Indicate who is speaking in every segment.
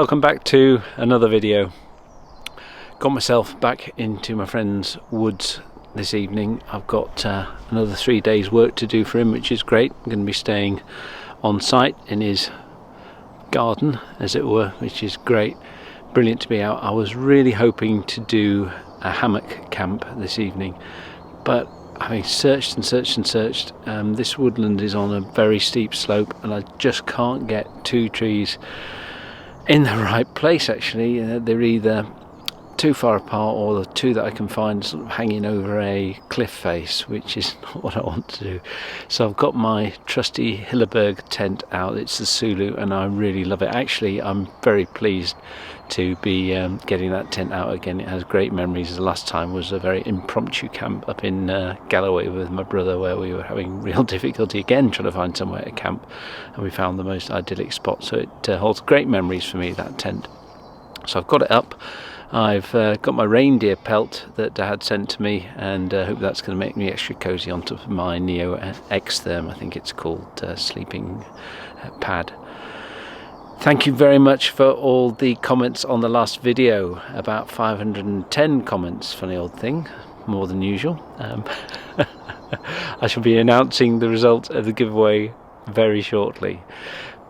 Speaker 1: welcome back to another video. Got myself back into my friend's woods this evening. I've got another 3 days work to do for him, which is great. I'm going to be staying on site in his garden, as it were, which is great. Brilliant to be out. I was really hoping to do a hammock camp this evening, but having searched and searched and searched, this woodland is on a very steep slope and I just can't get two trees in the right place. Actually, they're either too far apart or the two that I can find sort of hanging over a cliff face, which is not what I want to do. So I've got my trusty Hilleberg tent out. It's the Soulo and I really love it. Actually, I'm very pleased to be getting that tent out again. It has great memories. The last time was a very impromptu camp up in Galloway with my brother, where we were having real difficulty again trying to find somewhere to camp, and we found the most idyllic spot. So it holds great memories for me, that tent. So I've got it up. I've got my reindeer pelt that Dad sent to me, and hope that's going to make me extra cosy on top of my Neo X-Therm, I think it's called, sleeping pad. Thank you very much for all the comments on the last video. About 510 comments, funny old thing, more than usual. I shall be announcing the result of the giveaway very shortly.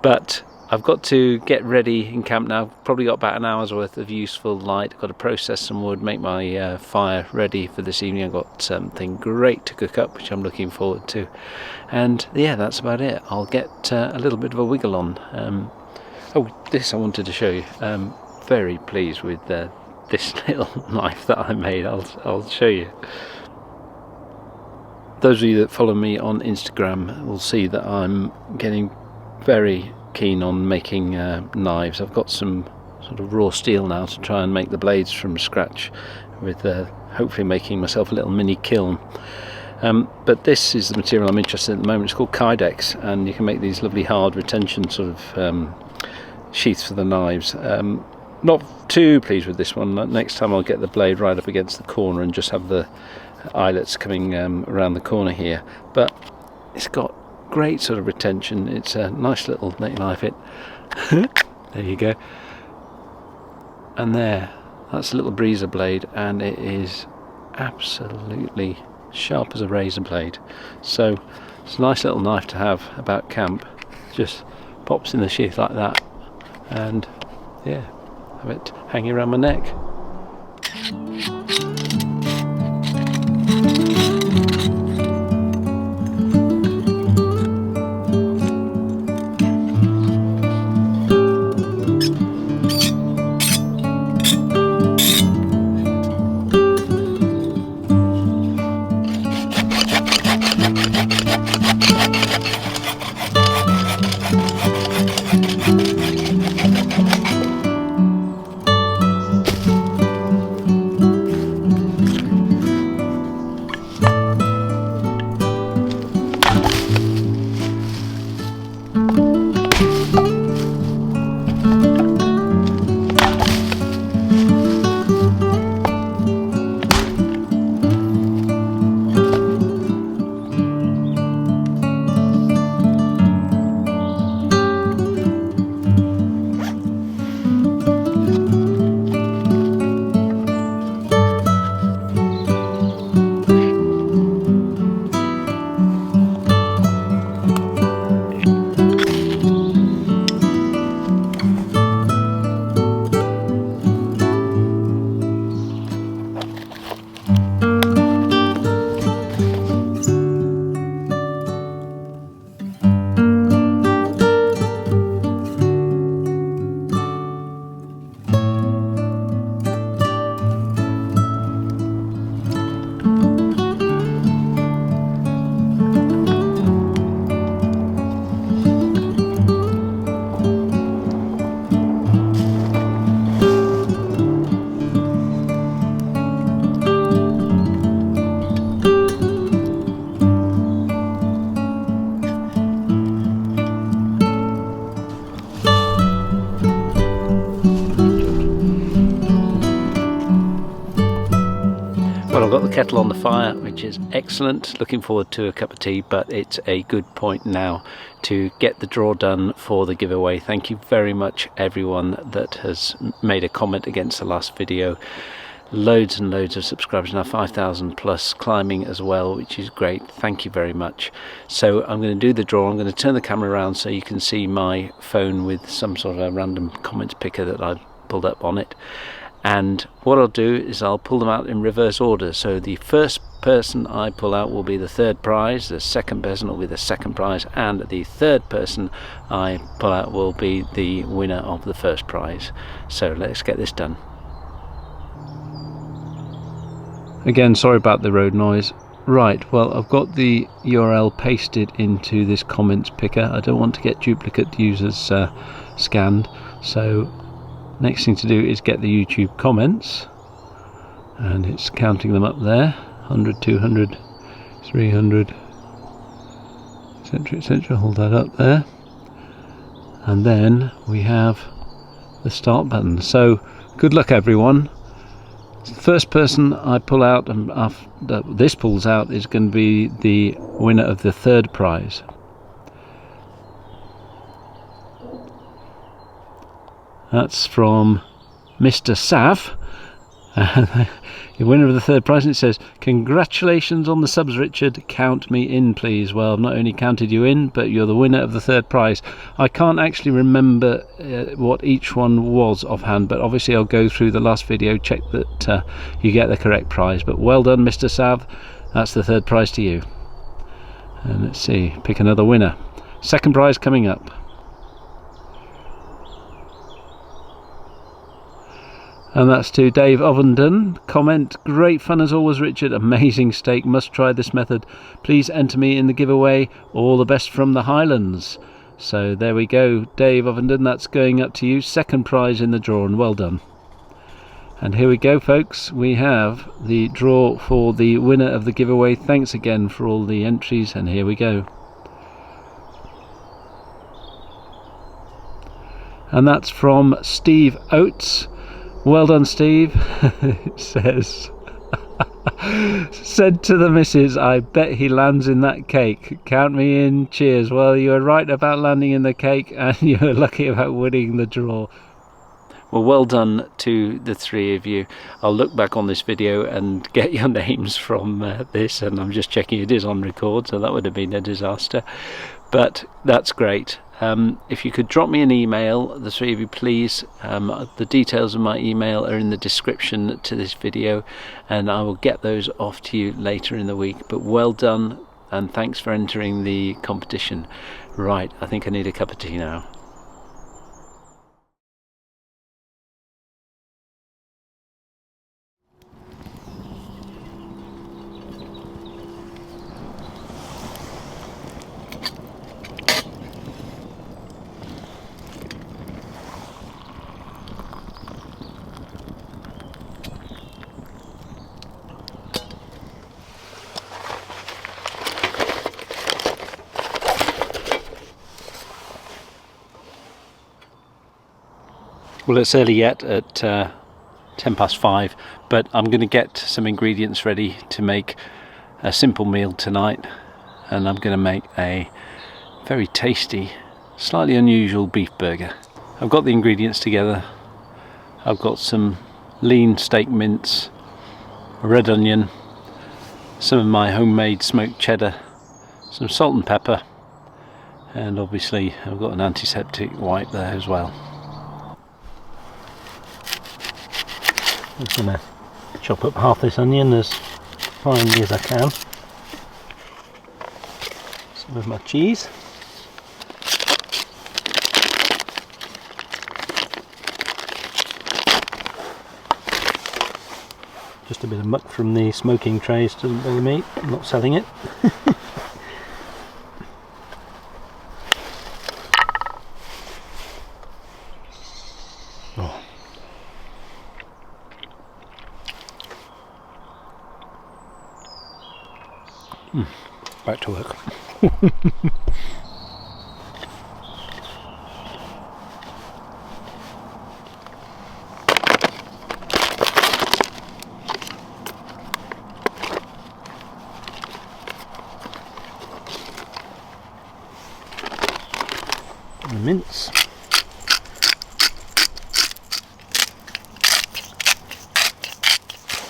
Speaker 1: But I've got to get ready in camp now. Probably got about an hour's worth of useful light. I've got to process some wood, make my fire ready for this evening. I've got something great to cook up, which I'm looking forward to. And yeah, that's about it. I'll get a little bit of a wiggle on. Oh, this I wanted to show you. Very pleased with this little knife that I made. I'll show you. Those of you that follow me on Instagram will see that I'm getting very keen on making knives. I've got some sort of raw steel now to try and make the blades from scratch, with hopefully making myself a little mini kiln. But this is the material I'm interested in at the moment. It's called Kydex, and you can make these lovely hard retention sort of sheaths for the knives. Not too pleased with this one. Next time I'll get the blade right up against the corner and just have the eyelets coming around the corner here. But it's got great sort of retention. It's a nice little knife. It there you go. And that's a little breezer blade, and it is absolutely sharp as a razor blade. So it's a nice little knife to have about camp. Just pops in the sheath like that, and yeah, have it hanging around my neck. got the kettle on the fire, which is excellent. Looking forward to a cup of tea, but it's a good point now to get the draw done for the giveaway. Thank you very much everyone that has made a comment against the last video. Loads and loads of subscribers now, 5,000 plus, climbing as well, which is great. Thank you very much. So I'm going to do the draw. I'm going to turn the camera around so you can see my phone with some sort of a random comments picker that I've pulled up on it. And what I'll do is I'll pull them out in reverse order. So the first person I pull out will be the third prize, the second person will be the second prize, and the third person I pull out will be the winner of the first prize. So let's get this done. Again, sorry about the road noise. Right, well, I've got the URL pasted into this comments picker. I don't want to get duplicate users scanned, so next thing to do is get the YouTube comments, and it's counting them up there, 100, 200, 300, etc, etc. Hold that up there, and then we have the start button. So good luck everyone. The first person I pull out, and after this pulls out, is going to be the winner of the third prize. That's from Mr. Sav, the winner of the third prize, and it says, "Congratulations on the subs, Richard. Count me in, please." Well, I've not only counted you in, but you're the winner of the third prize. I can't actually remember what each one was offhand, but obviously I'll go through the last video, check that you get the correct prize. But well done, Mr. Sav. That's the third prize to you. And let's see, pick another winner. Second prize coming up. And that's to Dave Ovenden. Comment, "Great fun as always, Richard. Amazing steak. Must try this method. Please enter me in the giveaway. All the best from the Highlands." So there we go, Dave Ovenden. That's going up to you. Second prize in the draw, and well done. And here we go, folks. We have the draw for the winner of the giveaway. Thanks again for all the entries, and here we go. And that's from Steve Oates. Well done, Steve. It says, "Said to the missus, I bet he lands in that cake. Count me in. Cheers." Well, you were right about landing in the cake, and you were lucky about winning the draw. Well, well done to the three of you. I'll look back on this video and get your names from this, and I'm just checking it is on record, so that would have been a disaster. But that's great. If you could drop me an email, the three of you, please. The details of my email are in the description to this video, and I will get those off to you later in the week. But well done, and thanks for entering the competition. Right, I think I need a cup of tea now. Well, it's early yet at 5:10, but I'm going to get some ingredients ready to make a simple meal tonight, and I'm going to make a very tasty, slightly unusual beef burger. I've got the ingredients together. I've got some lean steak mince, a red onion, some of my homemade smoked cheddar, some salt and pepper, and obviously I've got an antiseptic wipe there as well. I'm just going to chop up half this onion as finely as I can. Some of my cheese. Just a bit of muck from the smoking trays, doesn't bother me. I'm not selling it. Back to work. the mince.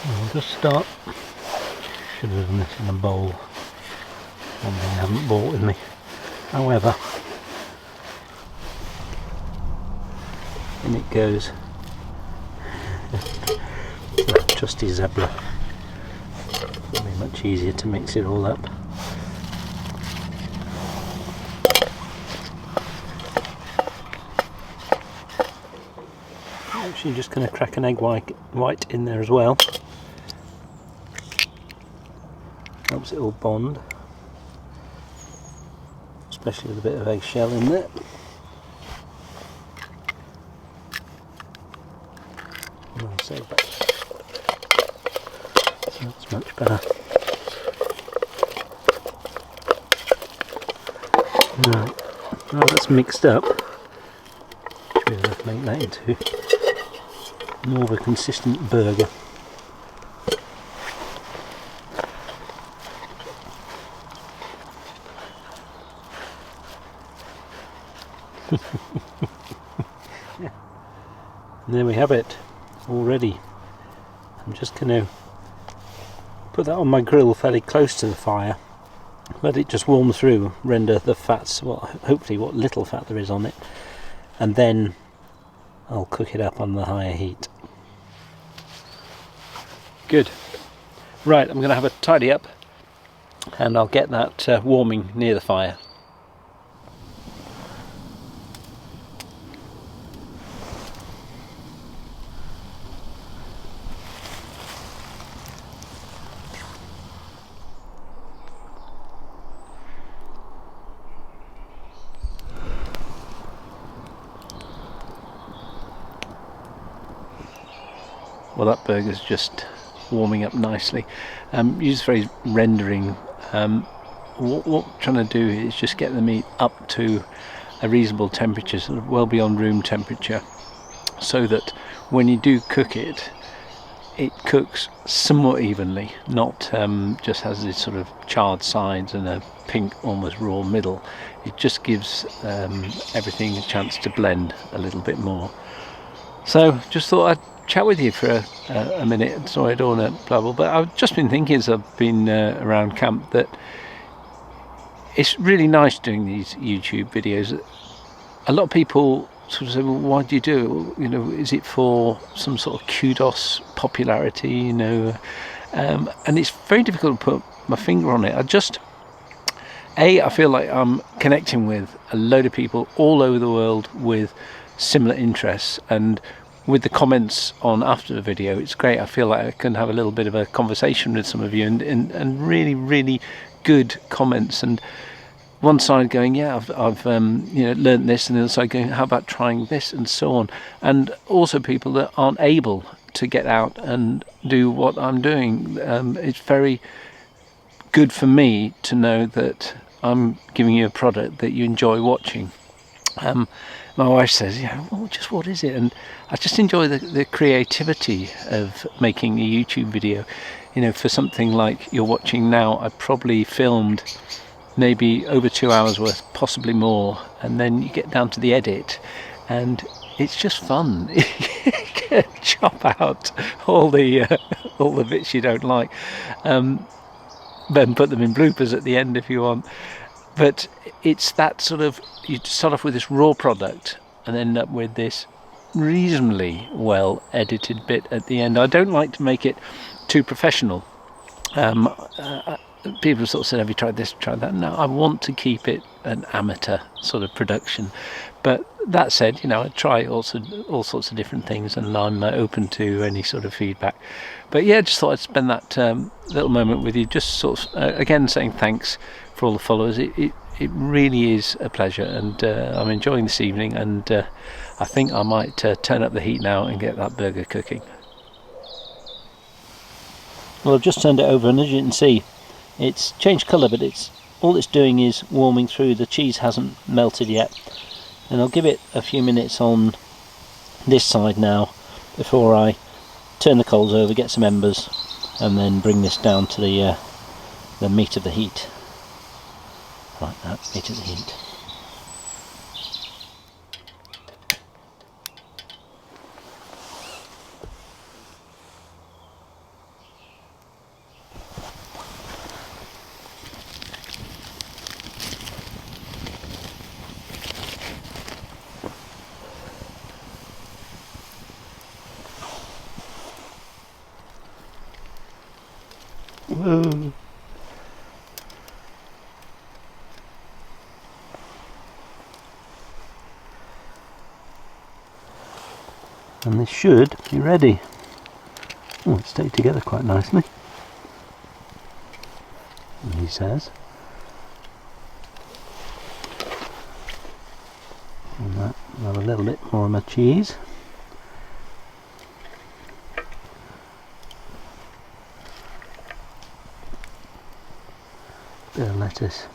Speaker 1: I'll just start. Should have done this in a bowl. One thing I haven't brought with me. However, in it goes. That trusty zebra. It'll be much easier to mix it all up. Actually, just going to crack an egg white in there as well. Helps it all bond, especially with a bit of eggshell in there. So that's much better. Right, now that's mixed up. Should be able to make that into more of a consistent burger. Yeah. And there we have it, already. I'm just going to put that on my grill fairly close to the fire, let it just warm through, render the fats, well, hopefully what little fat there is on it, and then I'll cook it up on the higher heat. Good. Right, I'm going to have a tidy up and I'll get that warming near the fire. Well, that burger's just warming up nicely. Use the phrase rendering. What I'm trying to do is just get the meat up to a reasonable temperature, sort of well beyond room temperature, so that when you do cook it, it cooks somewhat evenly, not just has this sort of charred sides and a pink, almost raw middle. It just gives everything a chance to blend a little bit more. So just thought I'd chat with you for a minute. Sorry I don't want to blabble, but I've just been thinking as I've been around camp that it's really nice doing these YouTube videos. A lot of people sort of say, well, why do you do it? You know, is it for some sort of kudos, popularity, you know? And it's very difficult to put my finger on it. I feel like I'm connecting with a load of people all over the world with similar interests, and with the comments on after the video, it's great. I feel like I can have a little bit of a conversation with some of you, and really, really good comments. And one side going, yeah, I've you know, learned this, and the other side going, how about trying this, and so on. And also people that aren't able to get out and do what I'm doing. It's very good for me to know that I'm giving you a product that you enjoy watching. My wife says, yeah, well, just what is it? And I just enjoy the creativity of making a YouTube video. You know, for something like you're watching now, I probably filmed maybe over 2 hours worth, possibly more, and then you get down to the edit and it's just fun. You can chop out all the bits you don't like, then put them in bloopers at the end if you want. But it's that sort of, you start off with this raw product and end up with this reasonably well edited bit at the end. I don't like to make it too professional. People sort of said, have you tried this, tried that? No, I want to keep it an amateur sort of production. But that said, you know, I try also all sorts of different things, and I'm open to any sort of feedback. But yeah, just thought I'd spend that little moment with you, just sort of again saying thanks for all the followers. It really is a pleasure, and I'm enjoying this evening, and I think I might turn up the heat now and get that burger cooking. Well, I've just turned it over, and as you can see, it's changed colour, but all it's doing is warming through. The cheese hasn't melted yet, and I'll give it a few minutes on this side now before I turn the coals over, get some embers, and then bring this down to the meat of the heat. Like that, meat of the heat. Whoa. And this should be ready. Oh, it's stayed together quite nicely, he says. And that, I'll have a little bit more of my cheese. Bit of lettuce.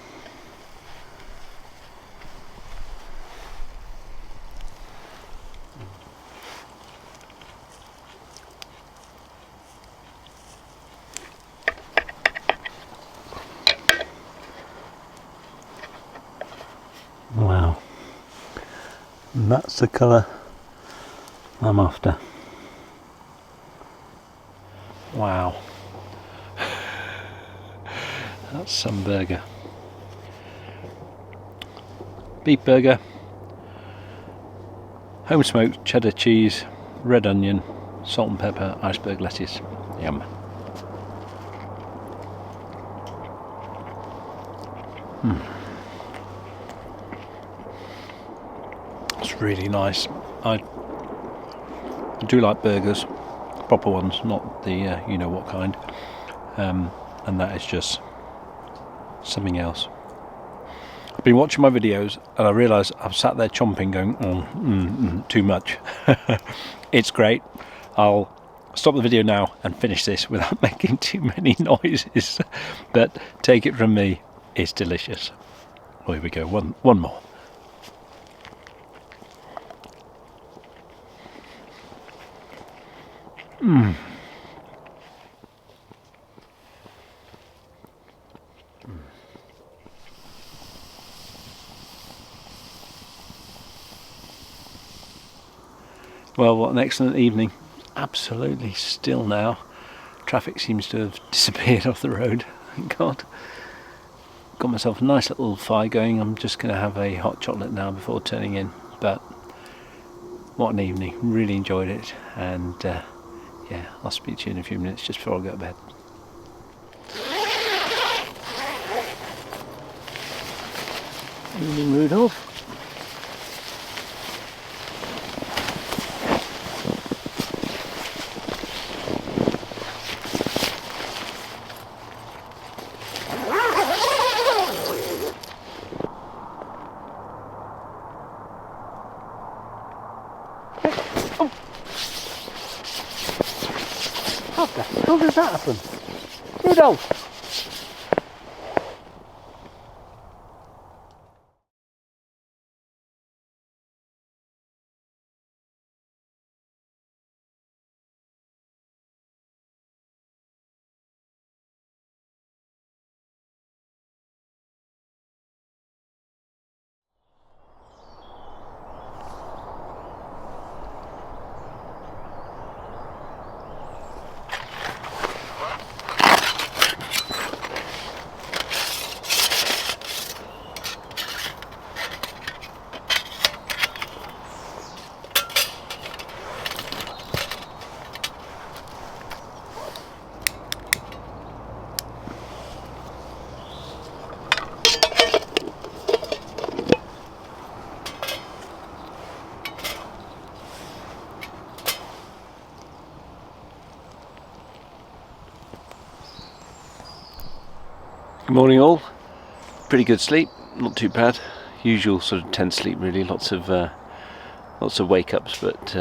Speaker 1: Wow, and that's the colour I'm after. Wow, that's some burger. Beef burger, home smoked cheddar cheese, red onion, salt and pepper, iceberg lettuce. Yum. It's really nice. I do like burgers, proper ones, not the you know what kind, and that is just something else. I've been watching my videos and I realise I've sat there chomping going, too much. It's great. I'll stop the video now and finish this without making too many noises, but take it from me, it's delicious. Oh, here we go, one more. Well, what an excellent evening. Absolutely still now. Traffic seems to have disappeared off the road, thank God. Got myself a nice little fire going. I'm just going to have a hot chocolate now before turning in, but what an evening. Really enjoyed it, and yeah, I'll speak to you in a few minutes just before I go to bed. Evening, Rudolph. How does that happen? Rudolph! Good morning all. Pretty good sleep, not too bad. Usual sort of tense sleep really, lots of wake ups, but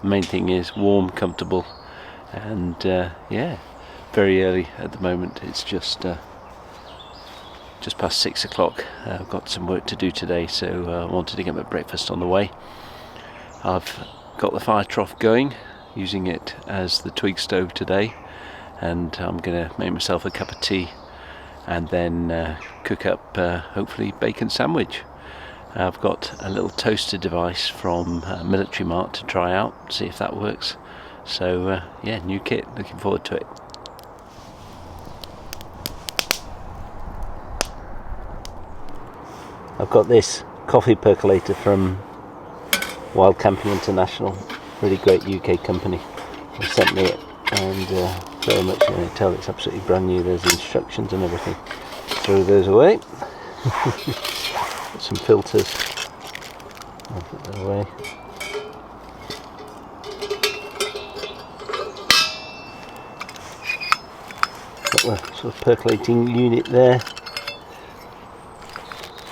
Speaker 1: main thing is warm, comfortable, and yeah, very early at the moment. It's just past 6 o'clock. I've got some work to do today, so I wanted to get my breakfast on the way. I've got the fire trough going, using it as the twig stove today, and I'm gonna make myself a cup of tea and then cook up hopefully bacon sandwich. I've got a little toaster device from Military Mart to try out, see if that works. So yeah, new kit, looking forward to it. I've got this coffee percolator from Wild Camping International, really great UK company. They sent me it, and Very much going to tell it's absolutely brand new. There's instructions and everything. Throw those away. Got some filters. I'll put that away. Got the sort of percolating unit there.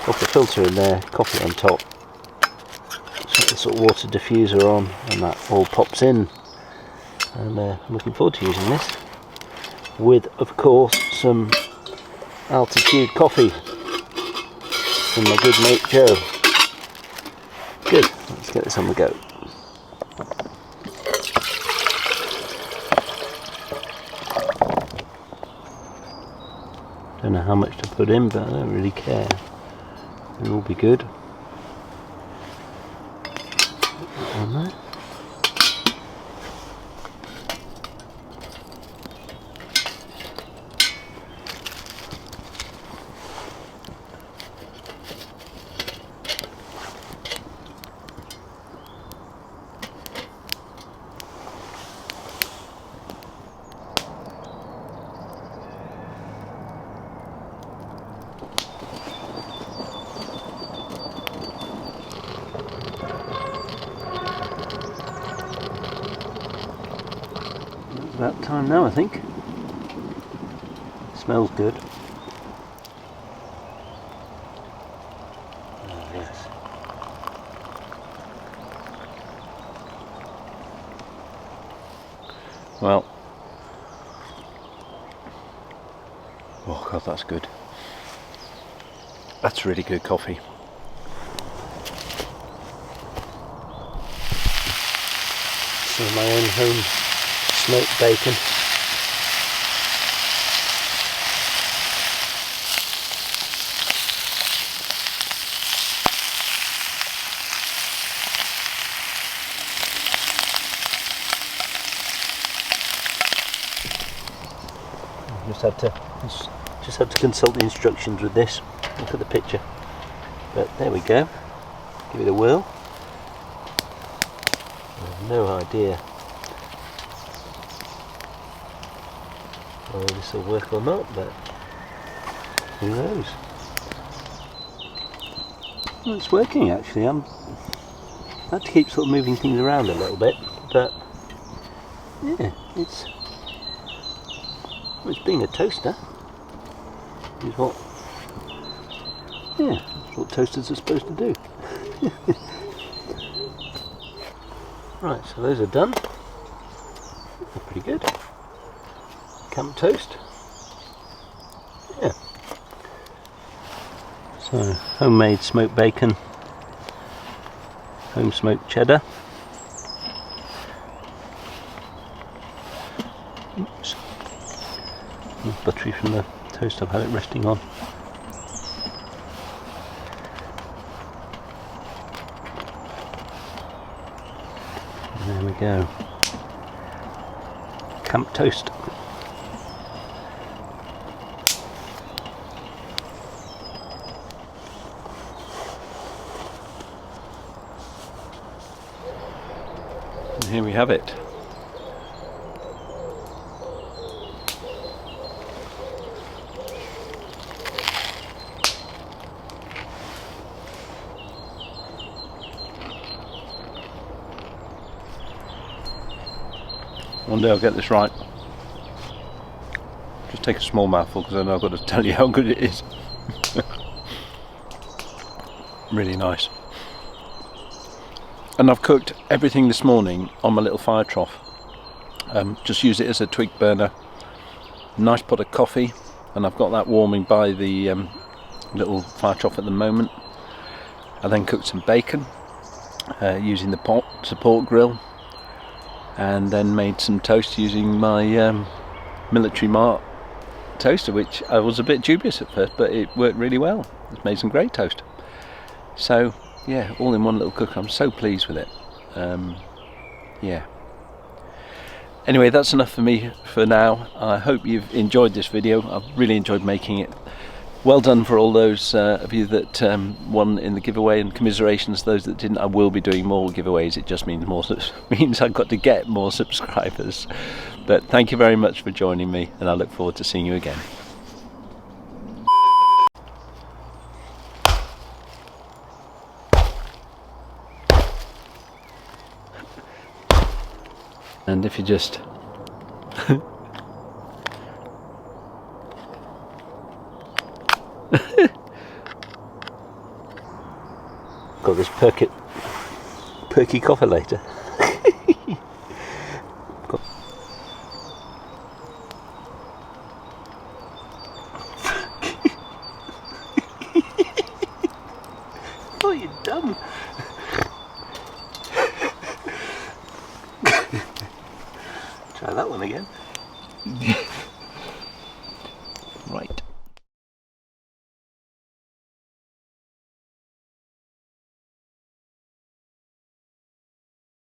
Speaker 1: Got the filter in there, coffee on top. Got the sort of water diffuser on, and that all pops in. And I'm looking forward to using this. With, of course, some altitude coffee from my good mate Joe. Good, let's get this on the go. Don't know how much to put in, but I don't really care. It'll all be good. Put that on there. About time now, I think. Smells good. Oh, yes. Well, oh god, that's good. That's really good coffee. Some of my own home smoked bacon. Just had to consult the instructions with this. Look at the picture. But there we go. Give it a whirl. I have no idea whether this will work or not, but who knows? Well, it's working actually. I have to keep sort of moving things around a little bit, but yeah, it's being a toaster is what, yeah, that's what toasters are supposed to do. Right, so those are done. They're pretty good. Camp toast. Yeah. So, homemade smoked bacon, home smoked cheddar. Oops. Buttery from the toast I've had it resting on. And there we go. Camp toast. And here we have it. One day I'll get this right. Just take a small mouthful because I know I've got to tell you how good it is. Really nice. And I've cooked everything this morning on my little fire trough. Just use it as a twig burner. Nice pot of coffee, and I've got that warming by the little fire trough at the moment. I then cooked some bacon using the support grill, and then made some toast using my Military Mart toaster, which I was a bit dubious at first, but it worked really well. It's made some great toast. So yeah, all in one little cooker. I'm so pleased with it. Yeah. Anyway, that's enough for me for now. I hope you've enjoyed this video. I've really enjoyed making it. Well done for all those of you that won in the giveaway, and commiserations those that didn't. I will be doing more giveaways. It just means I've got to get more subscribers. But thank you very much for joining me, and I look forward to seeing you again. And if you just got this perky cougher later. Oh, you're dumb. Try that one again. Right.